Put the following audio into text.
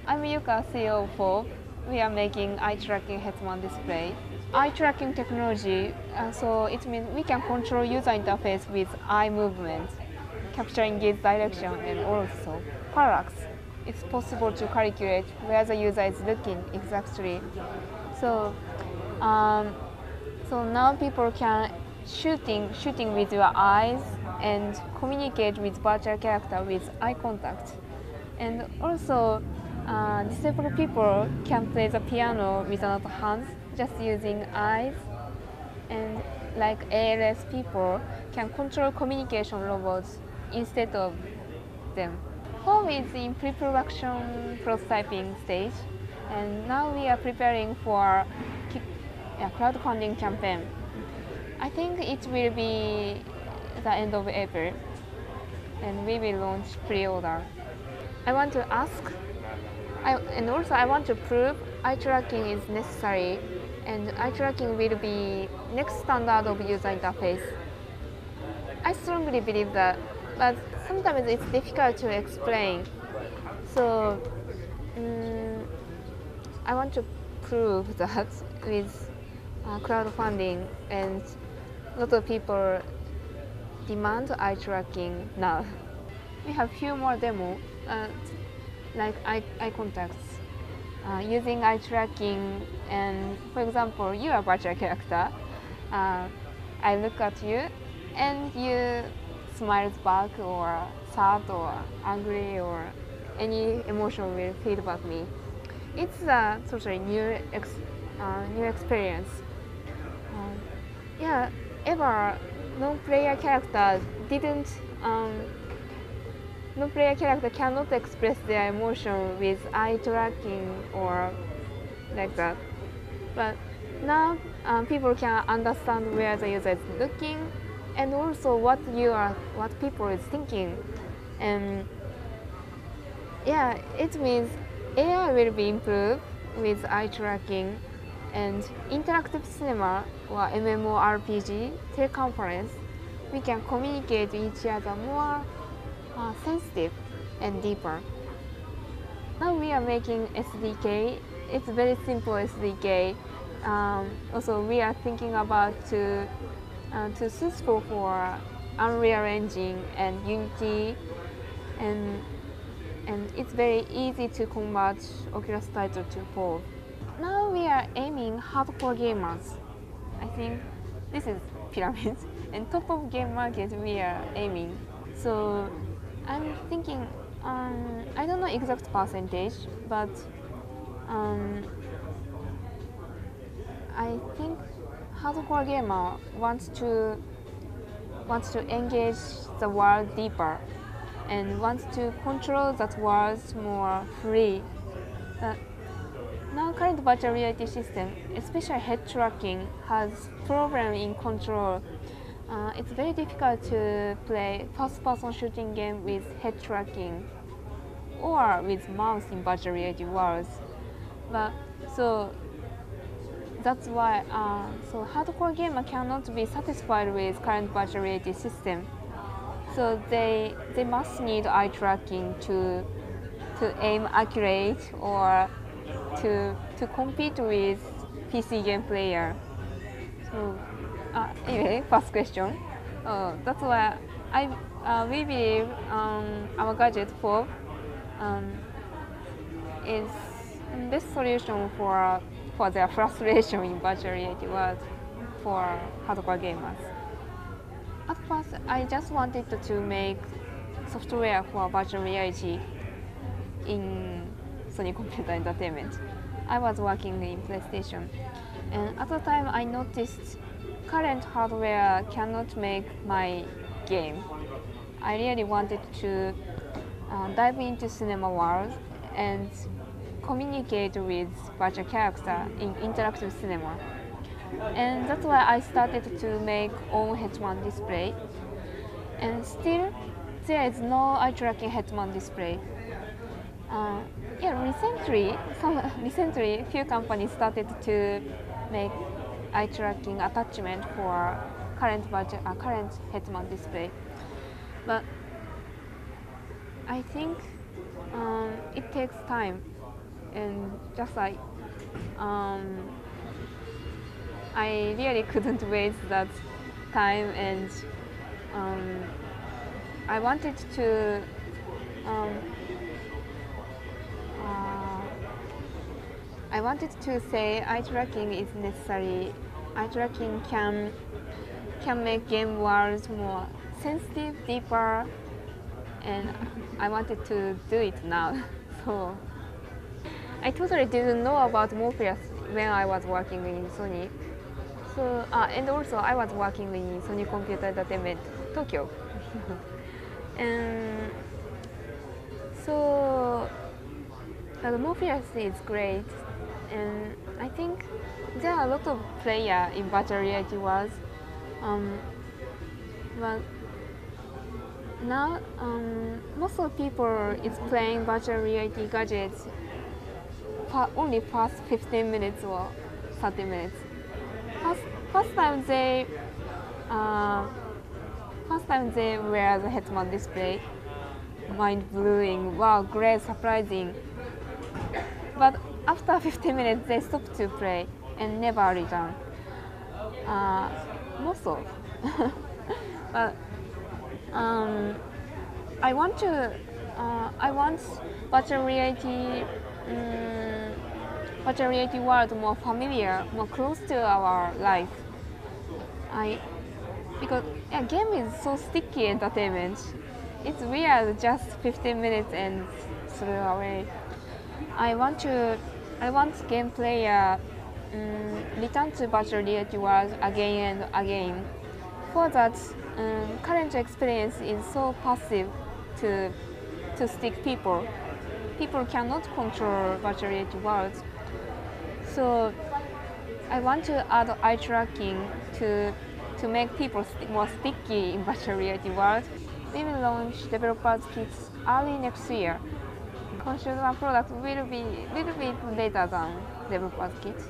I'm Yuka, CEO of FOVE. We are making eye tracking head-mount display. Eye tracking technology, so it means we can control user interface with eye movement, capturing gaze direction, and also parallax. It's possible to calculate where the user is looking exactly. So, um, so now people can shooting with your eyes and communicate with virtual character with eye contact. And also, disabled people can play the piano with another hand just using eyes. And like ALS people can control communication robots instead of them. Home is in pre-production prototyping stage, and now we are preparing for a crowdfunding campaign. I think it will be the end of April, and we will launch pre-order. I want to ask, and also I want to prove eye tracking is necessary, and eye tracking will be next standard of user interface. I strongly believe that, but sometimes it's difficult to explain. So I want to prove that with crowdfunding, and a lot of people demand eye tracking now. We have few more demo, like eye contacts, using eye tracking. And for example, you are a virtual character. I look at you, and you smiles back, or sad, or angry, or any emotion will feel about me. It's a totally new experience. Yeah, ever non-player character didn't. Non-player character cannot express their emotion with eye tracking or like that. But now people can understand where the user is looking, and also what people is thinking. And yeah, it means AI will be improved with eye tracking, and interactive cinema or MMORPG teleconference, we can communicate with each other more sensitive and deeper. Now we are making SDK. It's very simple SDK. Also, we are thinking about to suitable for Unreal Engine and Unity, and it's very easy to convert Oculus title to FOVE. Now we are aiming hardcore gamers. I think this is pyramid, and top of game market we are aiming. So I'm thinking, I don't know exact percentage, but I think hardcore gamer wants to engage the world deeper, and wants to control that world more free. Now current virtual reality system, especially head tracking, has problem in control. It's very difficult to play first-person shooting game with head tracking or with mouse in virtual reality worlds. But so that's why so hardcore gamer cannot be satisfied with current virtual reality system. So they must need eye tracking to aim accurate, or to compete with PC game player. So anyway, first question. That's why we believe our gadget FOVE is best solution for their frustration in virtual reality world for hardcore gamers. At first, I just wanted to make software for virtual reality in Sony Computer Entertainment. I was working in PlayStation, and at the time I noticed current hardware cannot make my game. I really wanted to dive into cinema world and communicate with virtual character in interactive cinema. And that's why I started to make own head-mount display. And still, there is no eye tracking head-mount display. Recently, few companies started to make eye tracking attachment for current head-mount display. But I think it takes time. and just like I really couldn't waste that time, and I wanted to um, say eye tracking is necessary. Eye tracking can make game worlds more sensitive, deeper, and I wanted to do it now. So I totally didn't know about Morpheus when I was working in Sony. So and also I was working in Sony Computer Entertainment Tokyo. And so the Morpheus is great, and I think there are a lot of players in virtual reality worlds. But now most of people is playing virtual reality gadgets for only past 15 minutes or 30 minutes. First time they wear the head-mount display, mind-blowing, wow, great, surprising. But after 15 minutes, they stop to play and never return. Most of. But I want virtual reality world more familiar, more close to our life. Because a game is so sticky entertainment. It's weird, just 15 minutes and throw away. I want game player return to virtual reality world again and again. For that, current experience is so passive to stick people. People cannot control virtual reality worlds. So I want to add eye tracking to make people more sticky in virtual reality world. We will launch developers kits early next year. Consumer product will be a little bit later than developers kits.